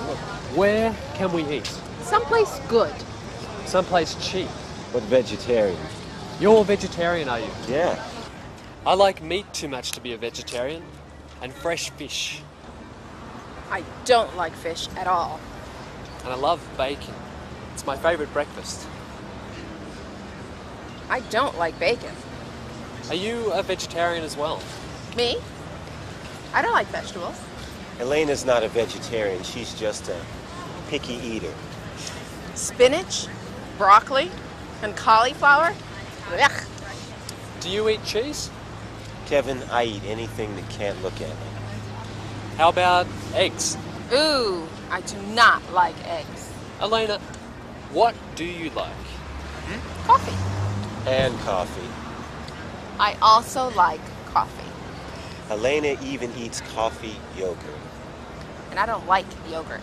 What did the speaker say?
look. Where can we eat? Someplace good. Someplace cheap. But vegetarian. You're vegetarian, are you? Yeah. I like meat too much to be a vegetarian, and fresh fish. I don't like fish at all. And I love bacon. It's my favourite breakfast. I don't like bacon. Are you a vegetarian as well? Me? I don't like vegetables. Elena's not a vegetarian. She's just a picky eater. Spinach, broccoli, and cauliflower? Ugh. Do you eat cheese? Kevin, I eat anything that can't look at me. How about eggs? Ooh, I do not like eggs. Elena, what do you like? Coffee. And coffee. I also like coffee. Elena even eats coffee yogurt. And I don't like yogurt.